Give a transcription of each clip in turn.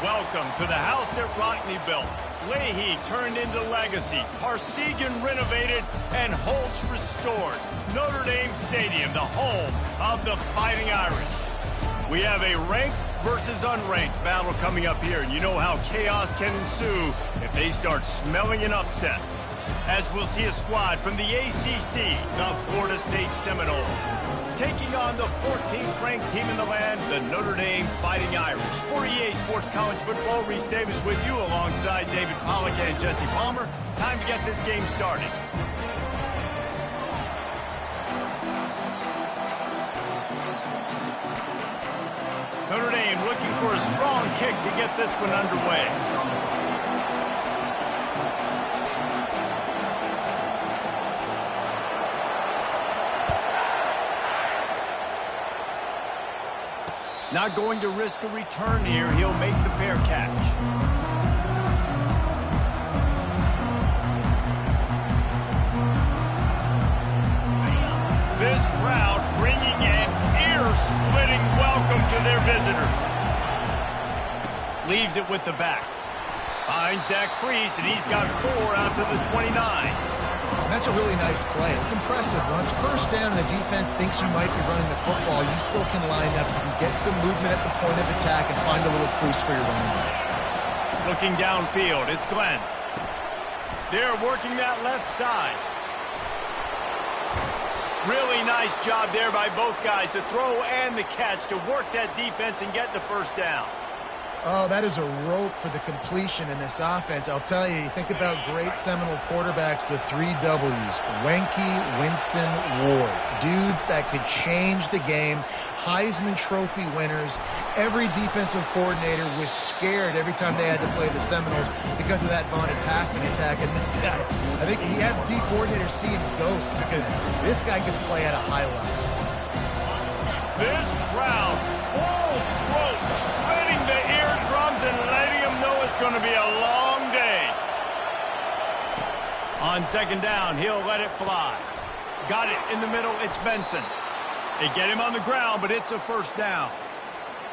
Welcome to the house that Rockney built. Leahy turned into legacy, Parsegian renovated, and Holtz restored. Notre Dame Stadium, the home of the Fighting Irish. We have a ranked versus unranked battle coming up here, and you know how chaos can ensue if they start smelling an upset. As we'll see a squad from the ACC, the Florida State Seminoles, taking on the 14th ranked team in the land, the Notre Dame Fighting Irish. For EA Sports College Football, Reese Davis with you alongside David Pollack and Jesse Palmer. Time to get this game started. Notre Dame looking for a strong kick to get this one underway. Not going to risk a return here. He'll make the fair catch. This crowd bringing an ear-splitting welcome to their visitors. Leaves it with the back. Finds that crease, and he's got 4 out to the 29. That's a really nice play. It's impressive. When it's first down and the defense thinks you might be running the football, you still can line up. You can get some movement at the point of attack and find a little crease for your running back. Looking downfield, it's Glenn. They're working that left side. Really nice job there by both guys to throw and the catch to work that defense and get the first down. Oh, that is a rope for the completion in this offense. I'll tell you, you think about great Seminole quarterbacks, the 3 W's, Wenke, Winston, Ward. Dudes that could change the game, Heisman Trophy winners. Every defensive coordinator was scared every time they had to play the Seminoles because of that vaunted passing attack. And this guy, I think he has D coordinators seeing ghosts because this guy can play at a high level. This crowd, full throat, splitting the eardrums and letting them know it's going to be a long day. On second down, he'll let it fly. Got it in the middle, it's Benson. They get him on the ground, but it's a first down.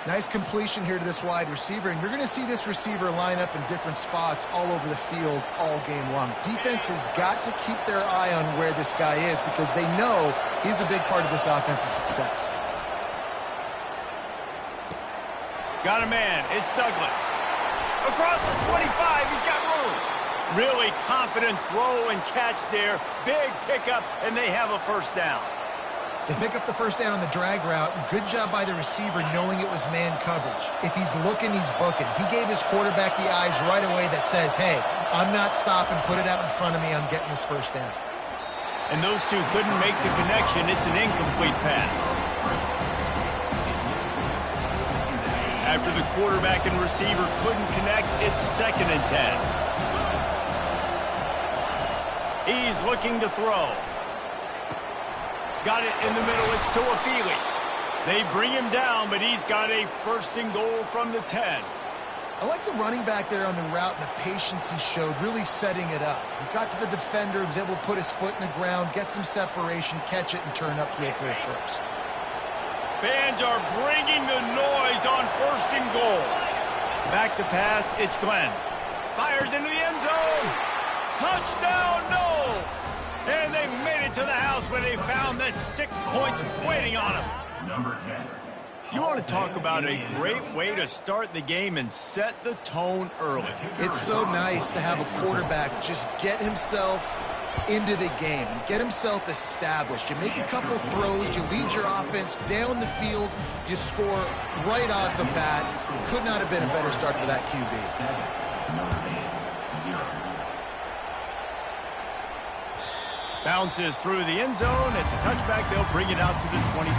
Nice completion here to this wide receiver, and you're going to see this receiver line up in different spots all over the field all game long. Defense has got to keep their eye on where this guy is because they know he's a big part of this offense's success. Got a man, it's Douglas. Across the 25, he's got room. Really confident throw and catch there. Big pickup, and they have a first down. They pick up the first down on the drag route. Good job by the receiver knowing it was man coverage. If he's looking, he's booking. He gave his quarterback the eyes right away that says, hey, I'm not stopping. Put it out in front of me. I'm getting this first down. And those two couldn't make the connection. It's an incomplete pass. After the quarterback and receiver couldn't connect, it's 2nd and 10. He's looking to throw. Got it in the middle, it's Tuafili. They bring him down, but he's got a 1st and goal from the 10. I like the running back there on the route and the patience he showed, really setting it up. He got to the defender, was able to put his foot in the ground, get some separation, catch it, and turn upfield for a first. Fans are bringing the noise on 1st and goal. Back to pass, it's Glenn. Fires into the end zone. Touchdown, no! And they made it to the house where they found that 6 points waiting on them. Number 10. You want to talk about a great way to start the game and set the tone early. It's so nice to have a quarterback just get himself into the game, get himself established. You make a couple throws, you lead your offense down the field, you score right off the bat. Could not have been a better start for that QB. Bounces through the end zone. It's a touchback. They'll bring it out to the 25.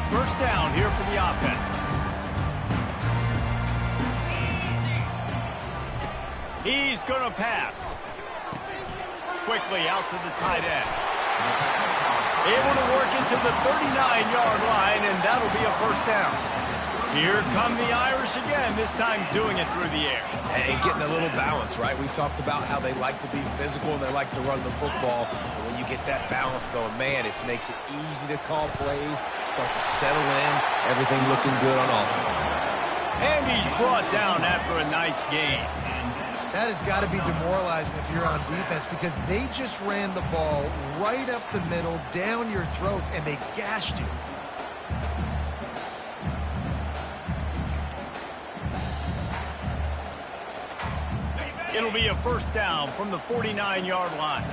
First down here for the offense. He's going to pass. Quickly out to the tight end. Able to work into the 39-yard line, and that'll be a first down. Here come the Irish again, this time doing it through the air. And getting a little balance, right? We talked about how they like to be physical and they like to run the football. But when you get that balance going, man, it makes it easy to call plays, start to settle in, everything looking good on offense. And he's brought down after a nice game. That has got to be demoralizing if you're on defense because they just ran the ball right up the middle, down your throats, and they gashed you. It'll be a first down from the 49-yard line.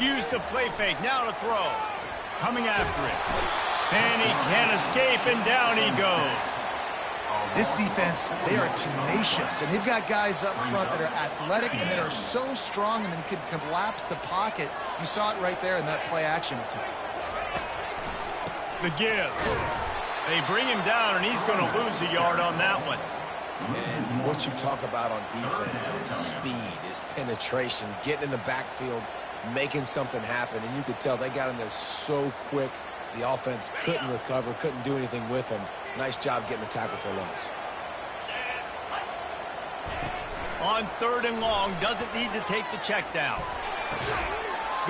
Use the play fake, now to throw. Coming after it. And he can't escape, and down he goes. This defense, they are tenacious, and they've got guys up front that are athletic and that are so strong and then can collapse the pocket. You saw it right there in that play-action attempt. The give. They bring him down, and he's going to lose a yard on that one. And what you talk about on defense is speed, is penetration, getting in the backfield, making something happen. And you could tell they got in there so quick, the offense couldn't recover, couldn't do anything with them. Nice job getting the tackle for a loss. On 3rd and long, doesn't need to take the check down.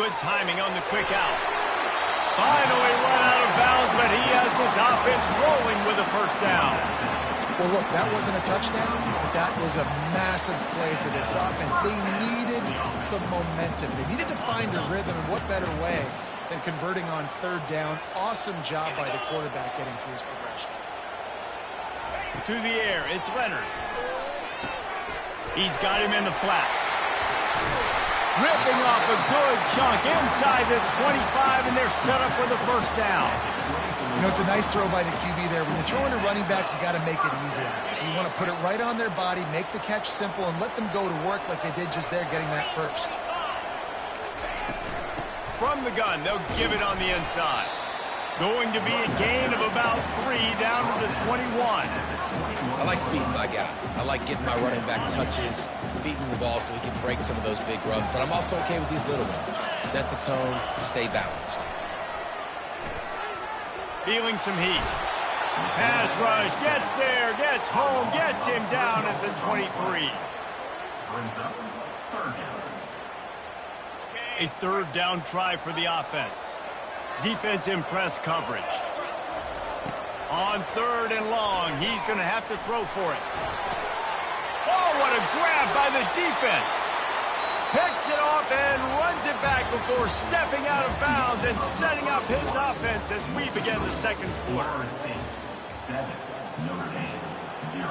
Good timing on the quick out. Finally run out of bounds, but he has this offense rolling with a first down. Well, look, that wasn't a touchdown, but that was a massive play for this offense. They needed some momentum. They needed to find a rhythm, and what better way than converting on 3rd down. Awesome job by the quarterback getting through his progression. To the air, it's Leonard. He's got him in the flat. Ripping off a good chunk inside the 25, and they're set up for the first down. You know, it's a nice throw by the QB there. When you're throwing to running backs, you got to make it easy. So you want to put it right on their body, make the catch simple, and let them go to work like they did just there getting that first. From the gun, they'll give it on the inside. Going to be a gain of about 3 down to the 21. I like feeding my guy. I like getting my running back touches, feeding the ball so he can break some of those big runs. But I'm also okay with these little ones. Set the tone, stay balanced. Feeling some heat. Pass rush, gets there, gets home, gets him down at the 23. A 3rd down try for the offense. Defense in press coverage. On 3rd and long, he's going to have to throw for it. Oh, what a grab by the defense. Picks it off and runs it back before stepping out of bounds and setting up his offense as we begin the second quarter. 7, Notre Dame, 0.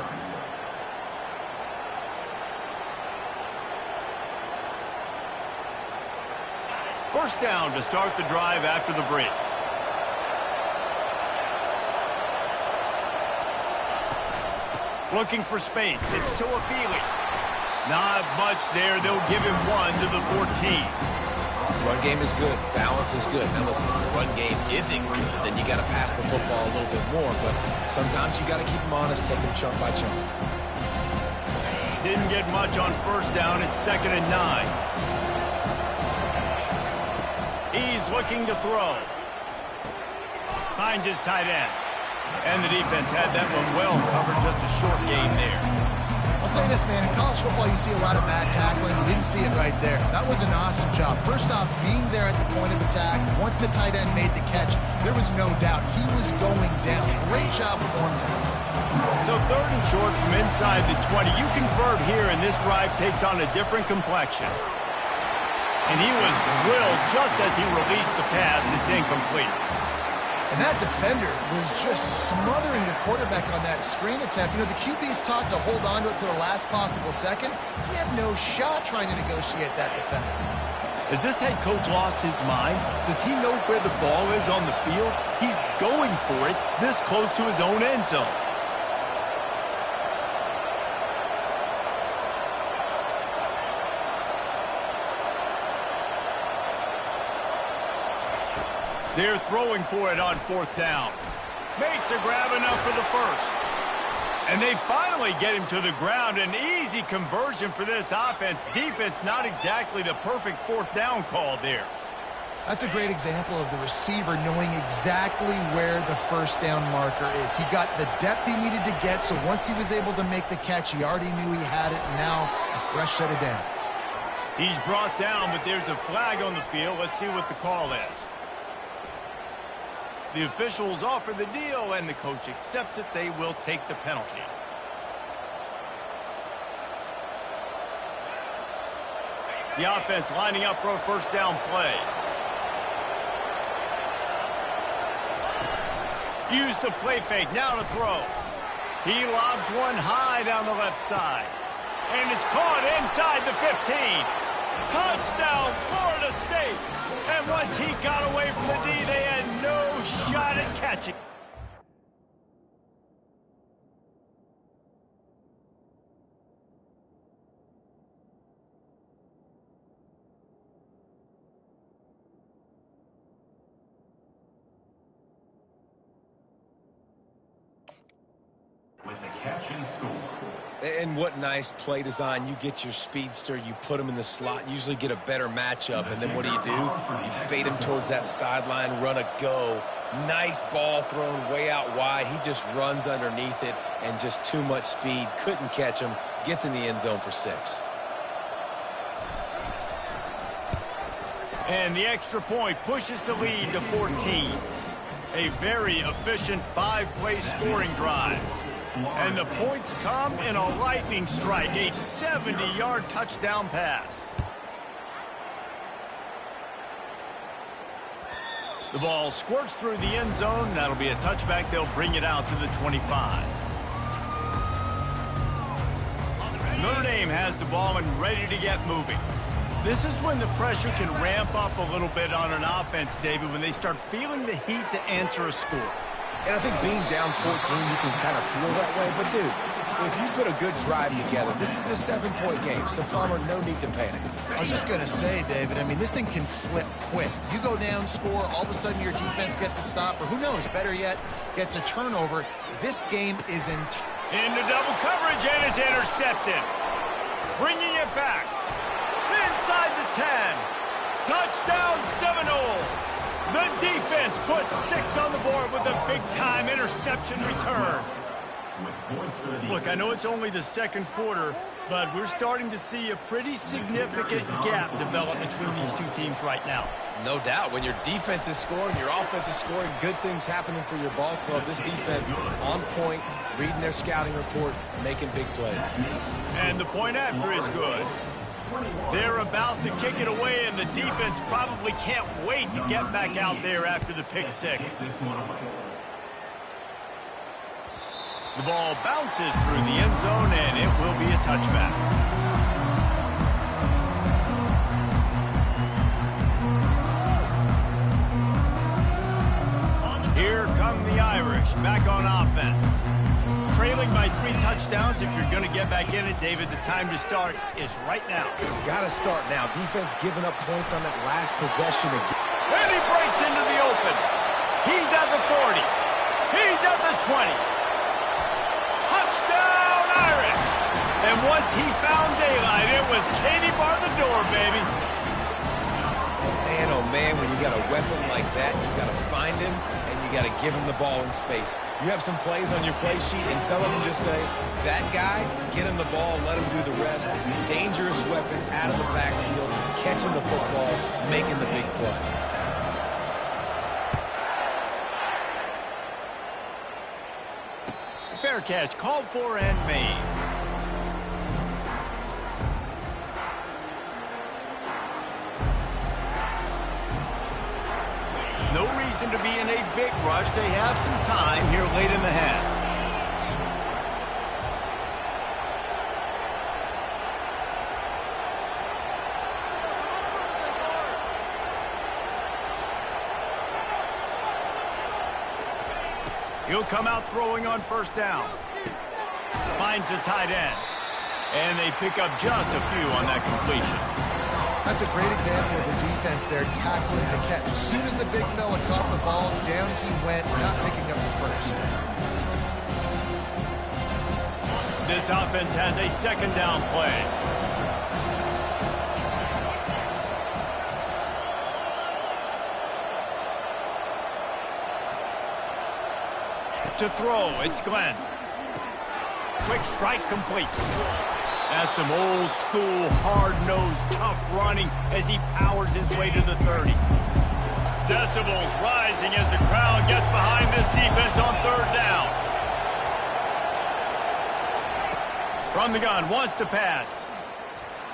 First down to start the drive after the break. Looking for space. It's to Afili. Not much there. They'll give him 1 to the 14. Run game is good. Balance is good. Now listen, if the run game isn't good, then you got to pass the football a little bit more. But sometimes you got to keep them honest, take them chunk by chunk. Didn't get much on first down. It's 2nd and 9. He's looking to throw. Finds his tight end. And the defense had that one well covered. Just a short gain there. I'll say this, man. In college football, you see a lot of bad tackling. You didn't see it right there. That was an awesome job. First off, being there at the point of attack. Once the tight end made the catch, there was no doubt he was going down. Great job form time. So 3rd and short from inside the 20. You convert here, and this drive takes on a different complexion. And he was drilled just as he released the pass. It's incomplete. And that defender was just smothering the quarterback on that screen attempt. You know, the QB's taught to hold on to it to the last possible second. He had no shot trying to negotiate that defender. Has this head coach lost his mind? Does he know where the ball is on the field? He's going for it this close to his own end zone. They're throwing for it on 4th down. Makes a grab enough for the first. And they finally get him to the ground. An easy conversion for this offense. Defense not exactly the perfect 4th down call there. That's a great example of the receiver knowing exactly where the first down marker is. He got the depth he needed to get, so once he was able to make the catch, he already knew he had it, and now a fresh set of downs. He's brought down, but there's a flag on the field. Let's see what the call is. The officials offer the deal, and the coach accepts it. They will take the penalty. The offense lining up for a first down play. Use the play fake, now to throw. He lobs one high down the left side. And it's caught inside the 15. Touchdown, Florida State. And once he got away from the D, they had no shot at catching. With the catch and score. And what nice play design. You get your speedster, you put him in the slot, usually get a better matchup, and then what do? You fade him towards that sideline, run a go. Nice ball thrown way out wide. He just runs underneath it, and just too much speed. Couldn't catch him. Gets in the end zone for 6. And the extra point pushes the lead to 14. A very efficient 5-play scoring drive. And the points come in a lightning strike, a 70-yard touchdown pass. The ball squirts through the end zone. That'll be a touchback. They'll bring it out to the 25. Notre Dame has the ball and ready to get moving. This is when the pressure can ramp up a little bit on an offense, David, when they start feeling the heat to answer a score. And I think being down 14, you can kind of feel that way. But, dude, if you put a good drive together, this is a 7-point game. So, Palmer, no need to panic. I was just going to say, David, I mean, this thing can flip quick. You go down, score, all of a sudden your defense gets a stop, or who knows, better yet, gets a turnover. This game is into double coverage, and it's intercepted. Bringing it back. Inside the 10. Touchdown, Seminoles. The defense puts 6 on the board with a big-time interception return. Look, I know it's only the second quarter, but we're starting to see a pretty significant gap develop between these two teams right now. No doubt. When your defense is scoring, your offense is scoring, good things happening for your ball club. This defense on point, reading their scouting report, making big plays. And the point after is good. They're about to kick it away, and the defense probably can't wait to get back out there after the pick 6. The ball bounces through the end zone, and it will be a touchback. Here come the Irish, back on offense. Trailing by 3 touchdowns. If you're going to get back in it, David, the time to start is right now. Got to start now. Defense giving up points on that last possession again. And he breaks into the open. He's at the 40. He's at the 20. Touchdown, Irish. And once he found daylight, it was Katie bar the door, baby. Man, oh man, when you got a weapon like that, you got to find him, and you got to give him the ball in space. You have some plays on your play sheet, and some of them just say, that guy, get him the ball, let him do the rest. Dangerous weapon out of the backfield, catching the football, making the big play. Fair catch, called for and made. No reason to be in a big rush. They have some time here late in the half. He'll come out throwing on first down. Finds the tight end. And they pick up just a few on that completion. That's a great example of the defense there tackling the catch. As soon as the big fella caught the ball, down he went, not picking up the first. This offense has a second down play. To throw, it's Glenn. Quick strike complete. That's some old school, hard-nosed, tough running as he powers his way to the 30. Decibels rising as the crowd gets behind this defense on third down. From the gun, wants to pass.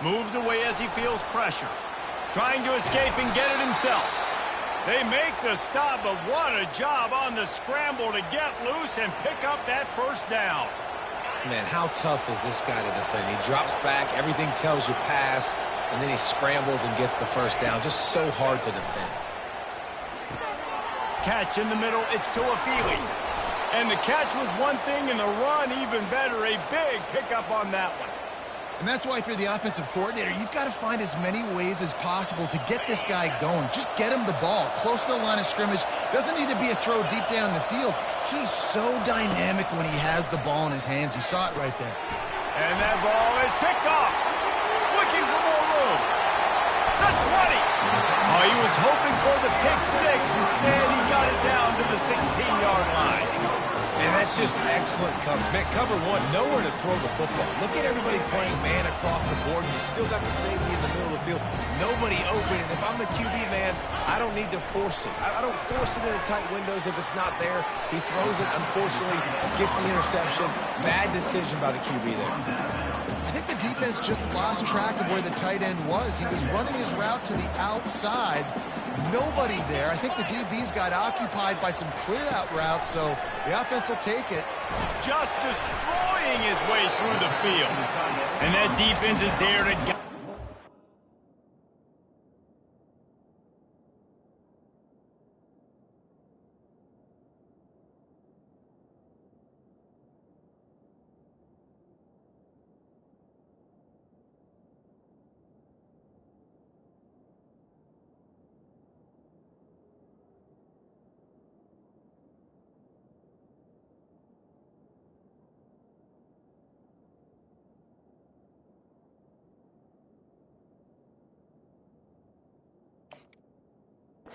Moves away as he feels pressure. Trying to escape and get it himself. They make the stop, but what a job on the scramble to get loose and pick up that first down. Man, how tough is this guy to defend? He drops back, everything tells you pass, and then he scrambles and gets the first down. Just so hard to defend. Catch in the middle, it's Tuafili. And the catch was one thing, and the run even better. A big pickup on that one. And that's why if you're the offensive coordinator, you've got to find as many ways as possible to get this guy going. Just get him the ball close to the line of scrimmage. Doesn't need to be a throw deep down the field. He's so dynamic when he has the ball in his hands. You saw it right there. And that ball is picked off. Looking for more room. The 20. Oh, he was hoping for the pick six. Instead, he got it down to the 16-yard line. And that's just excellent cover. Man, cover one, nowhere to throw the football. Look at everybody playing man across the board. You still got the safety in the middle of the field. Nobody open. And if I'm the QB, man, I don't need to force it. I don't force it into tight windows if it's not there. He throws it, unfortunately, gets the interception. Bad decision by the QB there. I think the defense just lost track of where the tight end was. He was running his route to the outside. Nobody there. I think the DBs got occupied by some clear-out routes, so the offense will take it. Just destroying his way through the field. And that defense is there to...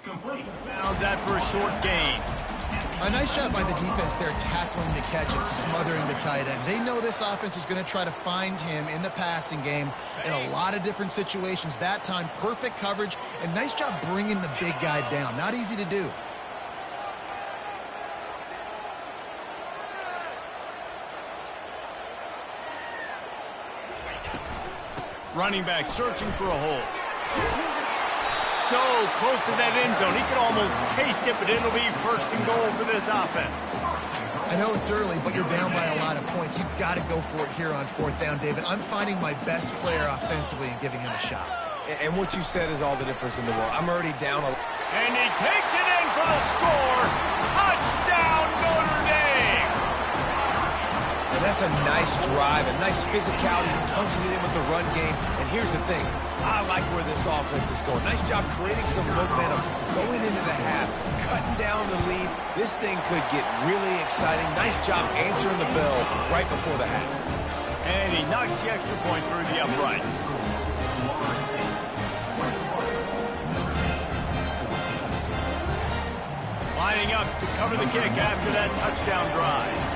Complete. Found that for a short gain. A nice job by the defense there tackling the catch and smothering the tight end. They know this offense is going to try to find him in the passing game in a lot of different situations. That time, perfect coverage, and nice job bringing the big guy down. Not easy to do. Running back searching for a hole. So close to that end zone. He could almost taste it, but it'll be first and goal for this offense. I know it's early, but you're down by a lot of points. You've got to go for it here on fourth down, David. I'm finding my best player offensively and giving him a shot. And what you said is all the difference in the world. I'm already down a... And he takes it in for the score. Touchdown, Notre Dame! And that's a nice drive, a nice physicality, punching it in with the run game. And here's the thing. I like where this offense is going. Nice job creating some momentum, going into the half, cutting down the lead. This thing could get really exciting. Nice job answering the bell right before the half. And he knocks the extra point through the uprights. Lining up to cover the kick after that touchdown drive.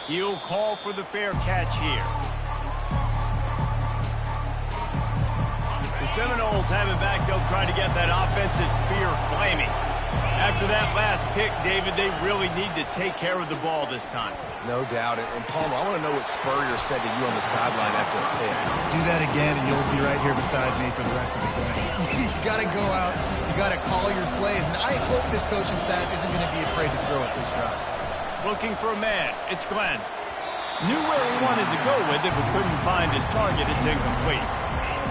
He'll call for the fair catch here. The Seminoles have it back. They'll try to get that offensive spear flaming. After that last pick, David, they really need to take care of the ball this time. No doubt. And Palmer, I want to know what Spurrier said to you on the sideline after a pick. Do that again, and you'll be right here beside me for the rest of the game. You got to go out. You got to call your plays. And I hope this coaching staff isn't going to be afraid to throw it this drive. Looking for a man. It's Glenn. Knew where he wanted to go with it, but couldn't find his target. It's incomplete.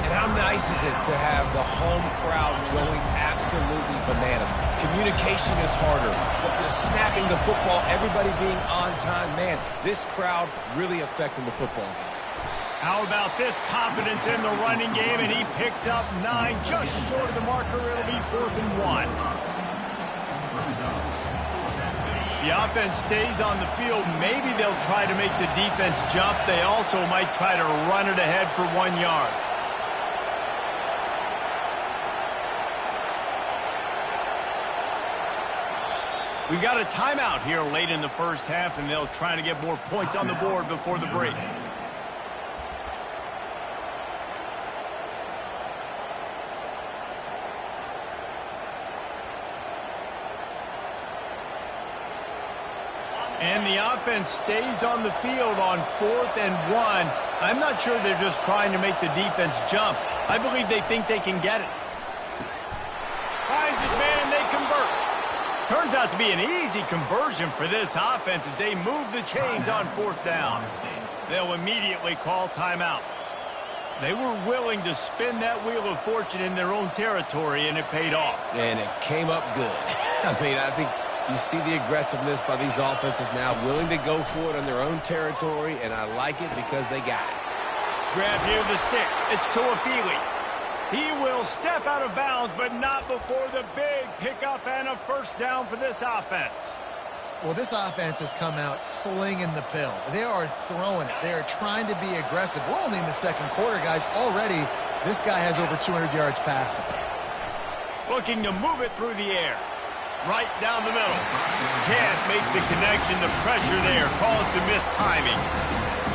And how nice is it to have the home crowd going absolutely bananas? Communication is harder, but the snapping the football, everybody being on time, man, this crowd really affecting the football game. How about this confidence in the running game, and he picks up 9, just short of the marker. It'll be 4th and 1. The offense stays on the field. Maybe they'll try to make the defense jump. They also might try to run it ahead for 1 yard. We got a timeout here late in the first half, and they'll try to get more points on the board before the break. And the offense stays on the field on 4th and 1. I'm not sure they're just trying to make the defense jump. I believe they think they can get it. Finds his man, they convert. Turns out to be an easy conversion for this offense as they move the chains on 4th down. They'll immediately call timeout. They were willing to spin that wheel of fortune in their own territory, and it paid off. And it came up good. I mean, I think you see the aggressiveness by these offenses now, willing to go for it on their own territory, and I like it because they got it. Grab near the sticks. It's Tuafili. He will step out of bounds, but not before the big pickup and a first down for this offense. Well, this offense has come out slinging the pill. They are throwing it. They are trying to be aggressive. We're only in the second quarter, guys. Already, this guy has over 200 yards passing. Looking to move it through the air. Right down the middle. Can't make the connection. The pressure there caused the missed timing.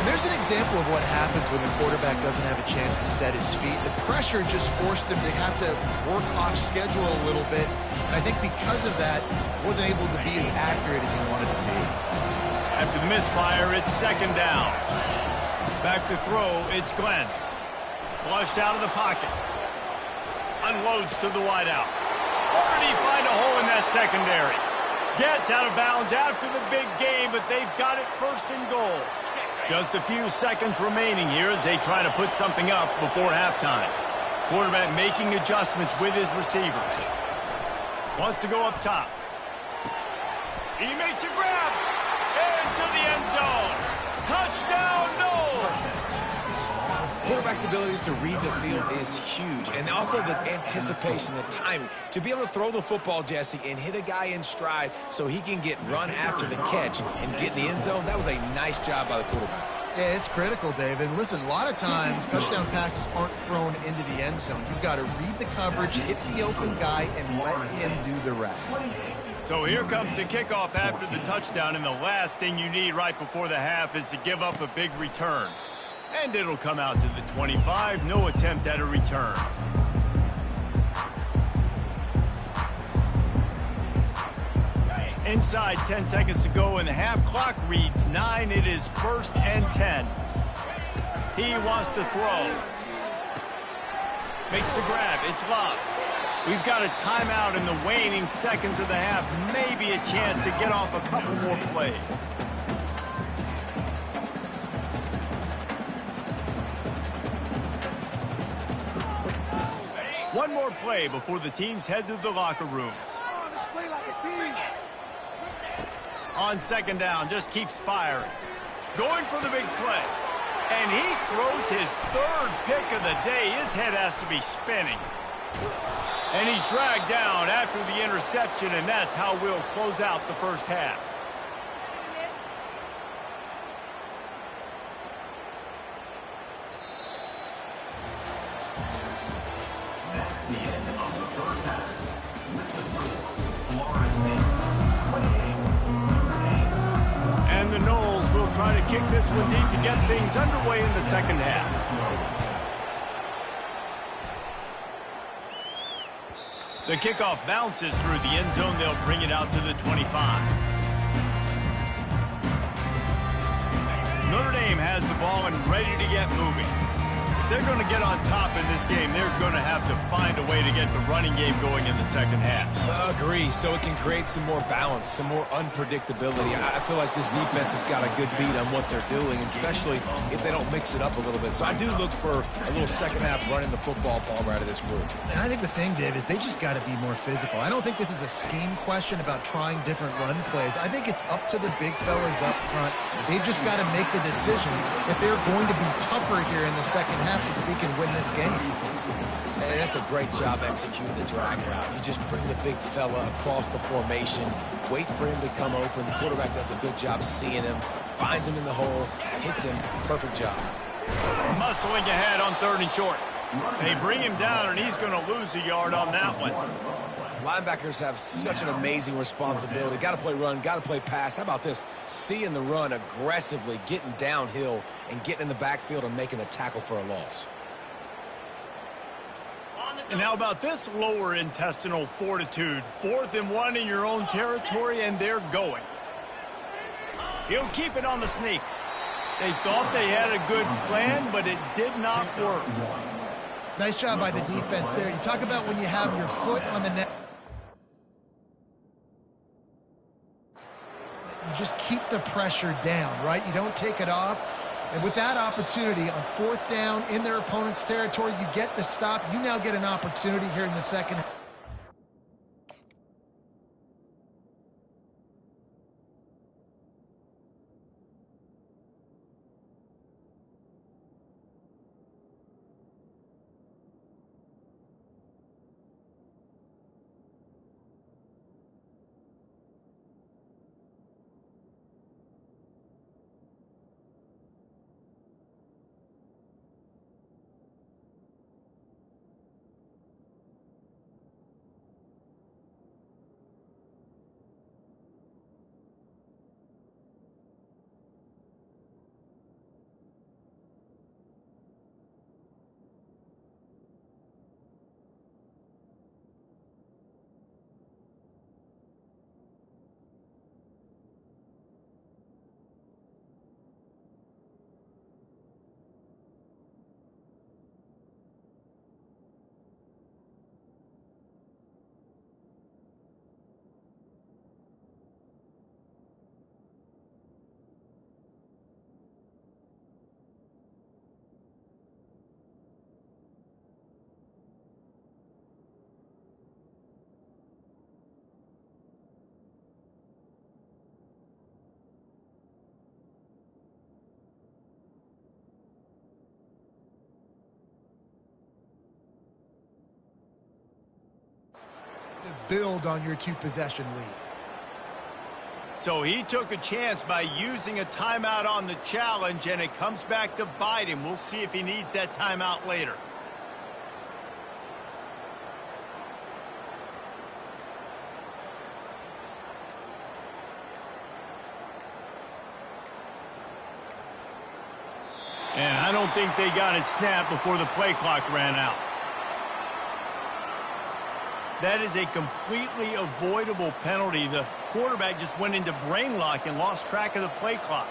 There's an example of what happens when the quarterback doesn't have a chance to set his feet. The pressure just forced him to have to work off schedule a little bit. And I think because of that, wasn't able to be as accurate as he wanted to be. After the misfire, it's 2nd down. Back to throw, it's Glenn. Flushed out of the pocket. Unloads to the wideout. Where did he find a hole in that secondary? Gets out of bounds after the big game, but they've got it 1st and goal. Just a few seconds remaining here as they try to put something up before halftime. Quarterback making adjustments with his receivers. Wants to go up top. He makes a grab. Into the end zone. Touchdown, Noles! Quarterback's abilities to read the field is huge, and also the anticipation, the timing. To be able to throw the football, Jesse, and hit a guy in stride so he can get run after the catch and get in the end zone, that was a nice job by the quarterback. Yeah, it's critical, Dave. And listen, a lot of times touchdown passes aren't thrown into the end zone. You've got to read the coverage, hit the open guy, and let him do the rest. So here comes the kickoff after the touchdown, and the last thing you need right before the half is to give up a big return. And it'll come out to the 25. No attempt at a return. Inside 10 seconds to go, and the half clock reads 9. It is 1st and 10. He wants to throw. Makes the grab. It's locked. We've got a timeout in the waning seconds of the half. Maybe a chance to get off a couple more plays. One more play before the teams head to the locker rooms. On 2nd down, just keeps firing. Going for the big play. And he throws his 3rd pick of the day. His head has to be spinning. And he's dragged down after the interception, and that's how we'll close out the first half. And the Noles will try to kick this one deep to get things underway in the second half. The kickoff bounces through the end zone. They'll bring it out to the 25. Notre Dame has the ball and ready to get moving. If they're going to get on top in this game, they're going to have to find a way to get the running game going in the second half. Agree, so it can create some more balance, some more unpredictability. I feel like this defense has got a good beat on what they're doing, especially if they don't mix it up a little bit. So I do look for a little second half running the football ball right of this group. And I think the thing, Dave, is they just got to be more physical. I don't think this is a scheme question about trying different run plays. I think it's up to the big fellas up front. They've just got to make the decision that they're going to be tougher here in the second half so that they can win this game. And that's a great job executing the drag route. You just bring the big fella across the formation, wait for him to come open. The quarterback does a good job seeing him, finds him in the hole, hits him. Perfect job. Muscling ahead on 3rd and short. They bring him down, and he's going to lose a yard on that one. Linebackers have such an amazing responsibility. Got to play run, got to play pass. How about this? Seeing the run aggressively, getting downhill, and getting in the backfield and making the tackle for a loss. And how about this lower intestinal fortitude? 4th and 1 in your own territory, and they're going. He'll keep it on the sneak. They thought they had a good plan, but it did not work. Nice job by the defense there. You talk about when you have your foot on the net. You just keep the pressure down, right? You don't take it off. And with that opportunity on 4th down in their opponent's territory, you get the stop. You now get an opportunity here in the second half. To build on your 2-possession lead. So he took a chance by using a timeout on the challenge, and it comes back to bite him. We'll see if he needs that timeout later. And I don't think they got it snapped before the play clock ran out. That is a completely avoidable penalty. The quarterback just went into brain lock and lost track of the play clock.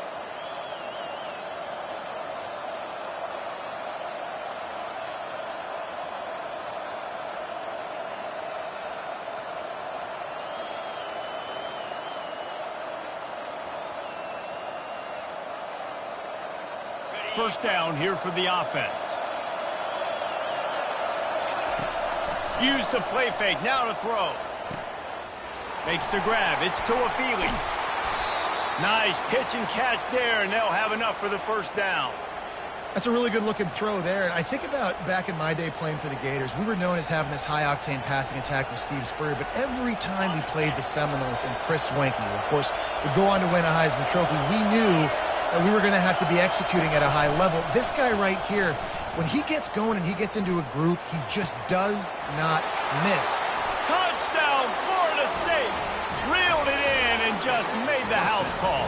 First down here for the offense. Use the play fake, now to throw. Makes the grab, it's Tuafili. Nice pitch and catch there, and they'll have enough for the first down. That's a really good-looking throw there. And I think about back in my day playing for the Gators, we were known as having this high-octane passing attack with Steve Spurrier, but every time we played the Seminoles and Chris Wenke, of course, would go on to win a Heisman Trophy, we knew that we were going to have to be executing at a high level. This guy right here, when he gets going and he gets into a groove, he just does not miss. Touchdown, Florida State! Reeled it in and just made the house call.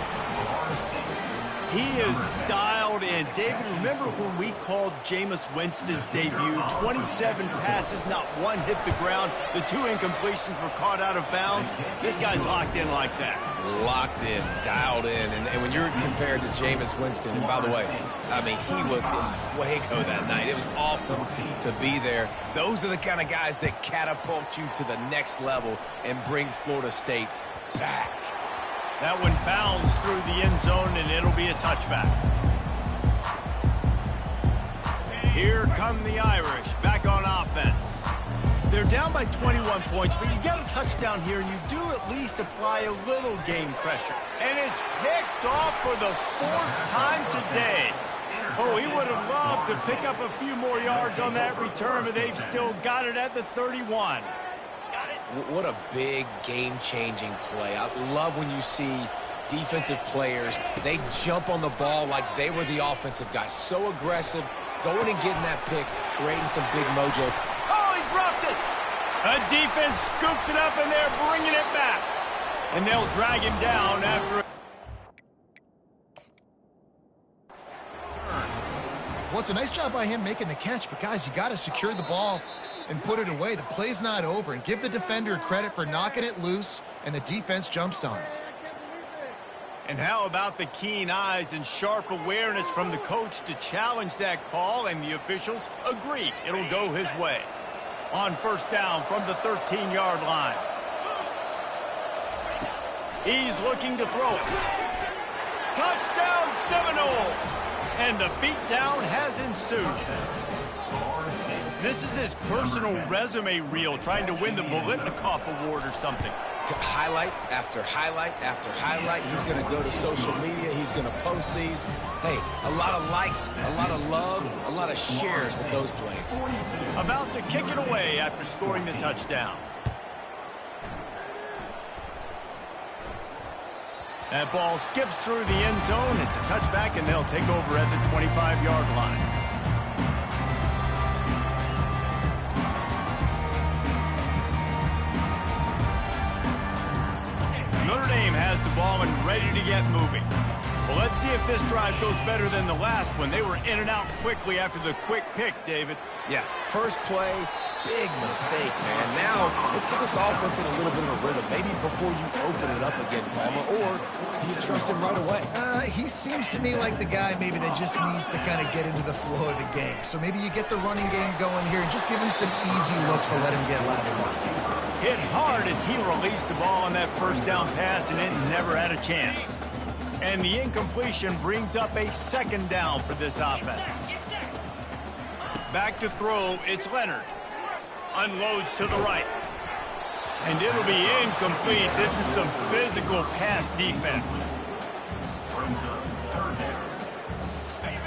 He is dialed in. David, remember when we called Jameis Winston's debut? 27 passes, not one hit the ground. The 2 incompletions were caught out of bounds. This guy's locked in like that. Locked in, dialed in. And when you're compared to Jameis Winston, and by the way, I mean, he was in fuego that night. It was awesome to be there. Those are the kind of guys that catapult you to the next level and bring Florida State back. That one bounds through the end zone, and it'll be a touchback. Here come the Irish, back on offense. They're down by 21 points, but you get a touchdown here, and you do at least apply a little game pressure. And it's picked off for the 4th time today. Oh, he would have loved to pick up a few more yards on that return, but they've still got it at the 31. What a big game-changing play. I love when you see defensive players, they jump on the ball like they were the offensive guys. So aggressive, going and getting that pick, creating some big mojo. Oh, he dropped it! A defense scoops it up, and they're bringing it back. And they'll drag him down after... Well, it's a nice job by him making the catch, but guys, you got to secure the ball and put it away. The play's not over, and give the defender credit for knocking it loose, and the defense jumps on it. And how about the keen eyes and sharp awareness from the coach to challenge that call, and the officials agree it'll go his way. On first down from the 13-yard line. He's looking to throw it. Touchdown Seminoles! And the beatdown has ensued. This is his personal resume reel, trying to win the Bolitnikoff Award or something. Highlight after highlight after highlight. He's going to go to social media. He's going to post these. Hey, a lot of likes, a lot of love, a lot of shares with those plays. About to kick it away after scoring the touchdown. That ball skips through the end zone. It's a touchback, and they'll take over at the 25-yard line. Notre Dame has the ball and ready to get moving. Well, let's see if this drive goes better than the last one. They were in and out quickly after the quick pick, David. Yeah, first play, big mistake, man. Now, let's get this offense in a little bit of a rhythm. Maybe before you open it up again, Palmer, or do you trust him right away? He seems to me like the guy maybe that just needs to kind of get into the flow of the game. So maybe you get the running game going here and just give him some easy looks to let him get lathered up. Hit hard as he released the ball on that first down pass, and it never had a chance. And the incompletion brings up a second down for this offense. Back to throw, it's Leonard. Unloads to the right. And it'll be incomplete. This is some physical pass defense.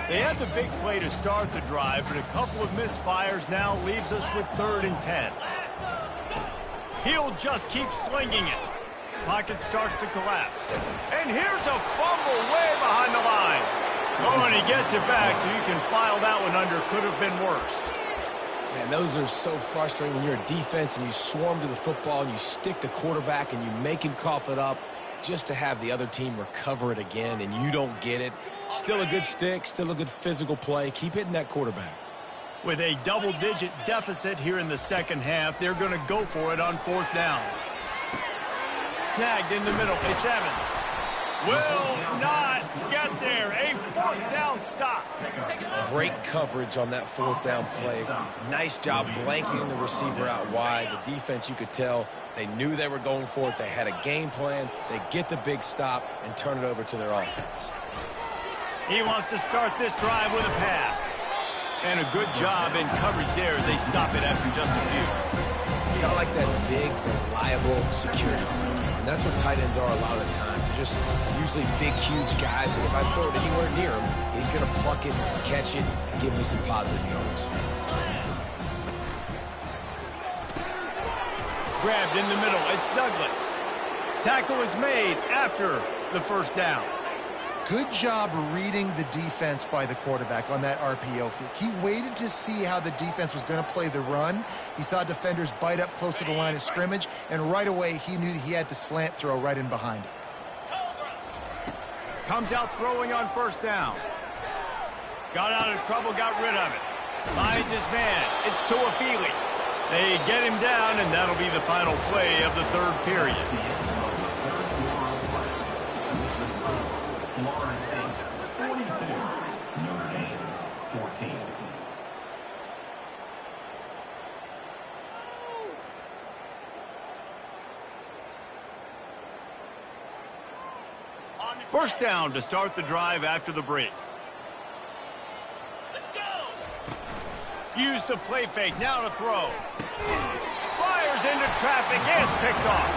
They had the big play to start the drive, but a couple of misfires now leaves us with 3rd and 10. He'll just keep slinging it. Pocket starts to collapse. And here's a fumble way behind the line. Oh, and he gets it back, so you can file that one under. Could have been worse. Man, those are so frustrating when you're a defense and you swarm to the football and you stick the quarterback and you make him cough it up just to have the other team recover it again, and you don't get it. Still a good stick, still a good physical play. Keep hitting that quarterback. With a double-digit deficit here in the second half, they're going to go for it on 4th down. Snagged in the middle. It's Evans. Will not get there. A 4th down stop. Great coverage on that 4th down play. Nice job blanketing the receiver out wide. The defense, you could tell, they knew they were going for it. They had a game plan. They get the big stop and turn it over to their offense. He wants to start this drive with a pass. And a good job in coverage there. They stop it after just a few. Kind of like that big, reliable security. And that's what tight ends are a lot of the times. They're just usually big, huge guys that if I throw it anywhere near him, he's going to pluck it, catch it, and give me some positive yards. Grabbed in the middle. It's Douglas. Tackle is made after the first down. Good job reading the defense by the quarterback on that RPO fake. He waited to see how the defense was going to play the run. He saw defenders bite up close to the line of scrimmage, and right away he knew he had the slant throw right in behind him. Comes out throwing on first down. Got out of trouble, got rid of it. Finds his man. It's Tuafili. They get him down, and that'll be the final play of the 3rd period. First down to start the drive after the break. Let's go. Use the play fake, now to throw. Fires into traffic, and it's picked off.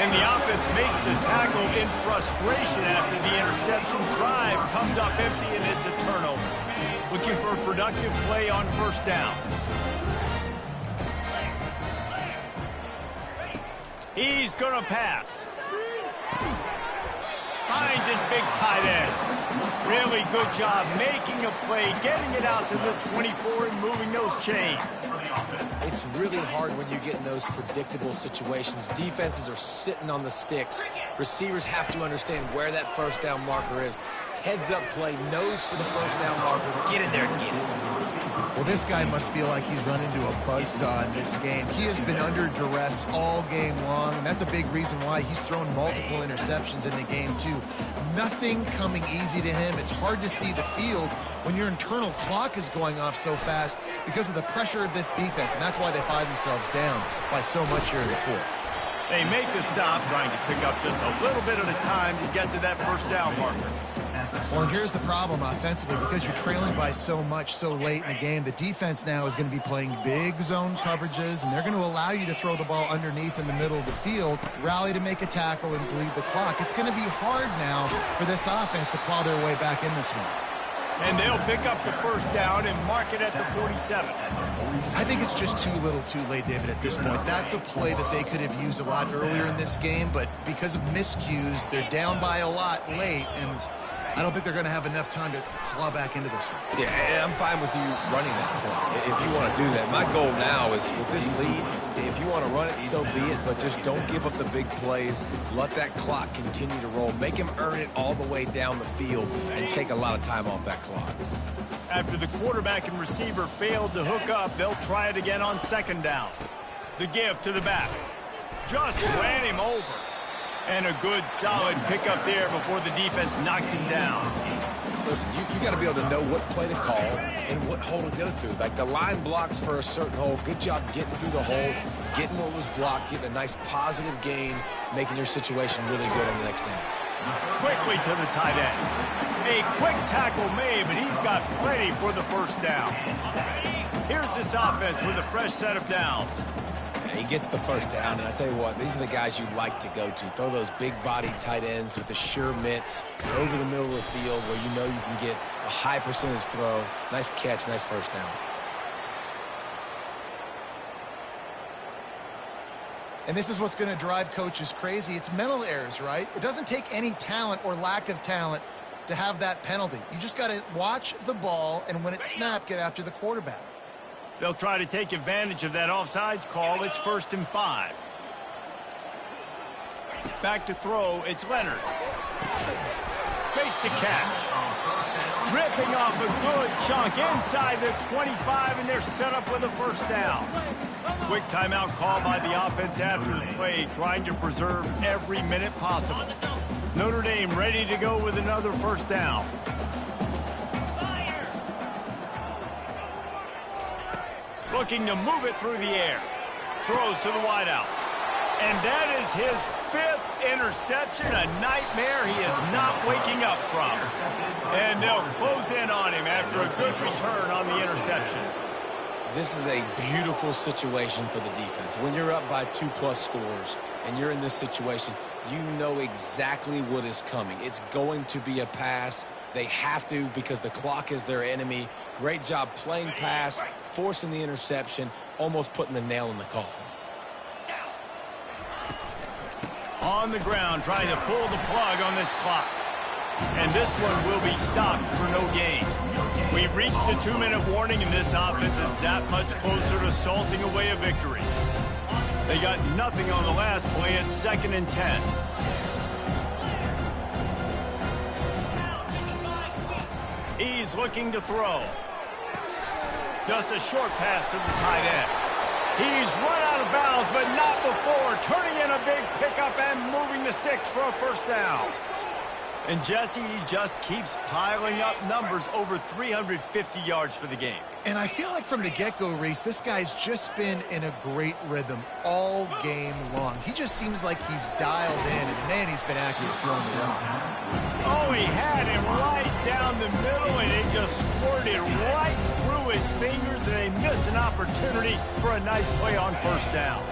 And the offense makes the tackle in frustration after the interception. Drive comes up empty, and it's a turnover. Looking for a productive play on first down. He's going to pass. finds his big tight end. Really good job making a play, getting it out to the 24 and moving those chains. It's really hard when you get in those predictable situations. Defenses are sitting on the sticks. Receivers have to understand where that first down marker is. Heads up play, nose for the first down marker. Get in there and get it. Well, this guy must feel like he's run into a buzzsaw in this game. He has been under duress all game long, and that's a big reason why he's thrown multiple interceptions in the game, too. Nothing coming easy to him. It's hard to see the field when your internal clock is going off so fast because of the pressure of this defense, and that's why they find themselves down by so much here in the fourth. They make the stop, trying to pick up just a little bit at a time to get to that first down marker. Well, and here's the problem offensively. Because you're trailing by so much so late in the game, the defense now is going to be playing big zone coverages, and they're going to allow you to throw the ball underneath in the middle of the field, rally to make a tackle, and bleed the clock. It's going to be hard now for this offense to claw their way back in this one. And they'll pick up the first down and mark it at the 47. I think it's just too little too late, David, at this point. That's a play that they could have used a lot earlier in this game, but because of miscues, they're down by a lot late, and I don't think they're going to have enough time to claw back into this one. Yeah, and I'm fine with you running that play if you want to do that. My goal now is with this lead, if you want to run it, so be it, but just don't give up the big plays. Let that clock continue to roll. Make him earn it all the way down the field and take a lot of time off that clock. After the quarterback and receiver failed to hook up, they'll try it again on second down. The give to the back. Just ran him over. And a good, solid pickup there before the defense knocks him down. Listen, you got to be able to know what play to call and what hole to go through. Like the line blocks for a certain hole. Good job getting through the hole, getting what was blocked, getting a nice positive gain, making your situation really good on the next down. Quickly to the tight end. A quick tackle made, but he's got plenty for the first down. Here's this offense with a fresh set of downs. He gets the first down, and I tell you what, these are the guys you like to go to. Throw those big-bodied tight ends with the sure mitts over the middle of the field where you know you can get a high percentage throw. Nice catch, nice first down. And this is what's going to drive coaches crazy. It's mental errors, right? It doesn't take any talent or lack of talent to have that penalty. You just got to watch the ball, and when it's snapped, get after the quarterback. They'll try to take advantage of that offsides call. It's 1st and 5. Back to throw. It's Leonard. Makes the catch. Ripping off a good chunk inside the 25, and they're set up with a first down. Quick timeout call by the offense after the play, trying to preserve every minute possible. Notre Dame ready to go with another first down. Looking to move it through the air. Throws to the wideout. And that is his 5th interception, a nightmare he is not waking up from. And they'll close in on him after a good return on the interception. This is a beautiful situation for the defense. When you're up by 2+ scores and you're in this situation, you know exactly what is coming. It's going to be a pass. They have to because the clock is their enemy. Great job playing pass, forcing the interception, almost putting the nail in the coffin. On the ground, trying to pull the plug on this clock. And this one will be stopped for no gain. We've reached the 2-minute warning, and this offense is that much closer to salting away a victory. They got nothing on the last play. It's 2nd and 10. He's looking to throw. Just a short pass to the tight end. He's run out of bounds, but not before. Turning in a big pickup and moving the sticks for a first down. And Jesse, he just keeps piling up numbers, over 350 yards for the game. And I feel like from the get-go, Reese, this guy's just been in a great rhythm all game long. He just seems like he's dialed in, and man, he's been accurate throwing the rock. Oh, he had him right down the middle, and it just squirted right through his fingers, and they miss an opportunity for a nice play on first down.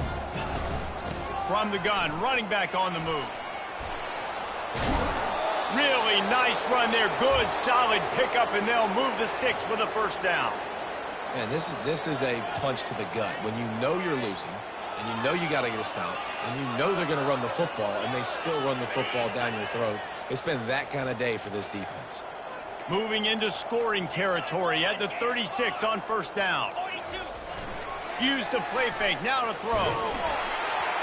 From the gun, running back on the move. Really nice run there. Good, solid pickup, and they'll move the sticks with a first down. Man, this is a punch to the gut. When you know you're losing, and you know you got to get a stop, and you know they're going to run the football, and they still run the football down your throat. It's been that kind of day for this defense. Moving into scoring territory at the 36 on first down. Use the play fake, now to throw.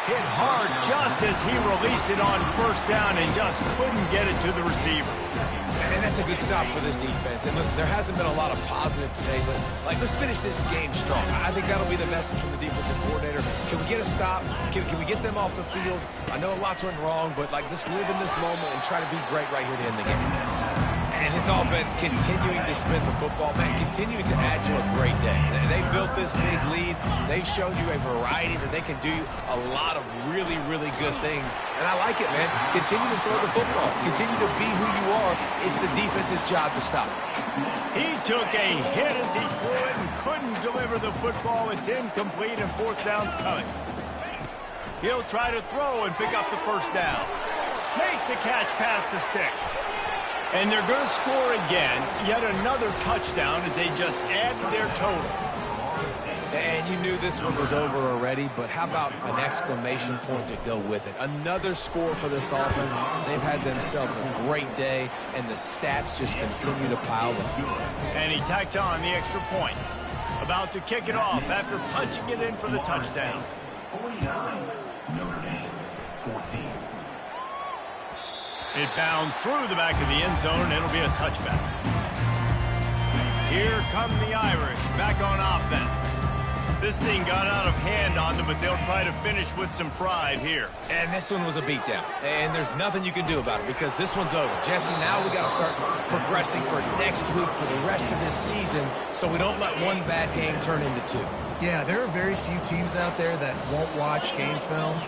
Hit hard just as he released it on first down and just couldn't get it to the receiver. And that's a good stop for this defense. And listen, there hasn't been a lot of positive today, but let's finish this game strong. I think that'll be the message from the defensive coordinator. Can we get a stop? Can we get them off the field? I know lots went wrong, but let's live in this moment and try to be great right here to end the game. And this offense continuing to spin the football, man, continuing to add to a great day. They built this big lead. They've shown you a variety that they can do a lot of really, really good things. And I like it, man. Continue to throw the football. Continue to be who you are. It's the defense's job to stop. He took a hit as he could and couldn't deliver the football. It's incomplete and fourth down's coming. He'll try to throw and pick up the first down. Makes a catch past the sticks. And they're going to score again, yet another touchdown as they just added their total. And you knew this one was over already, but how about an exclamation point to go with it? Another score for this offense. They've had themselves a great day, and the stats just continue to pile up. And he tacked on the extra point. About to kick it off after punching it in for the touchdown. 49, Notre Dame, 14. It bounds through the back of the end zone, and it'll be a touchback. Here come the Irish back on offense. This thing got out of hand on them, but they'll try to finish with some pride here. And this one was a beatdown, and there's nothing you can do about it because this one's over. Jesse, now we got to start progressing for next week for the rest of this season so we don't let one bad game turn into two. Yeah, there are very few teams out there that won't watch game film,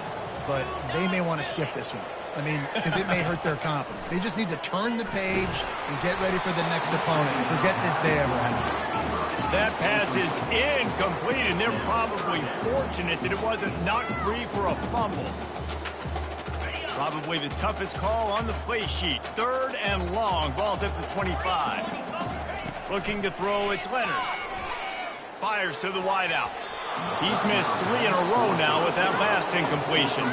but they may want to skip this one. I mean, because it may hurt their confidence. They just need to turn the page and get ready for the next opponent and forget this day ever happened. That pass is incomplete, and they're probably fortunate that it wasn't knocked free for a fumble. Probably the toughest call on the play sheet. Third and long. Ball's at the 25. Looking to throw, it's Leonard. Fires to the wideout. He's missed 3 in a row now with that last incompletion.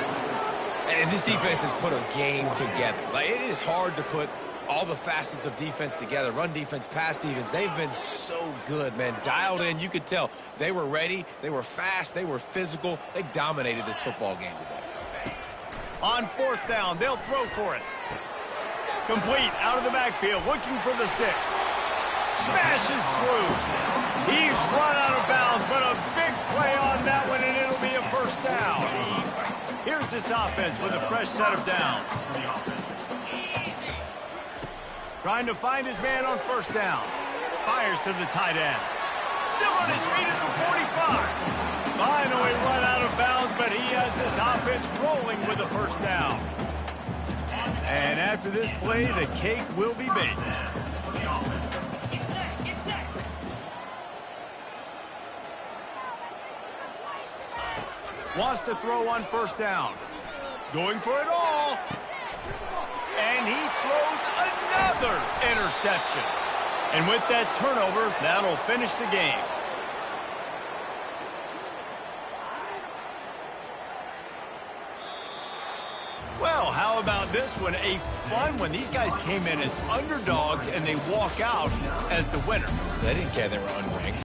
And this defense has put a game together. It is hard to put all the facets of defense together. Run defense, pass defense. They've been so good, man. Dialed in. You could tell they were ready. They were fast. They were physical. They dominated this football game today. On fourth down, they'll throw for it. Complete out of the backfield, looking for the sticks. Smashes through. He's run out of bounds, but a big play on that one, and it'll be a first down. Here's this offense with a fresh set of downs. Trying to find his man on first down. Fires to the tight end. Still on his feet at the 45. Finally run out of bounds, but he has this offense rolling with a first down. And after this play, the cake will be baked. Wants to throw on first down. Going for it all. And he throws another interception. And with that turnover, that'll finish the game. Well, how about this one? A fun one. These guys came in as underdogs, and they walk out as the winner. They didn't care they were unranked.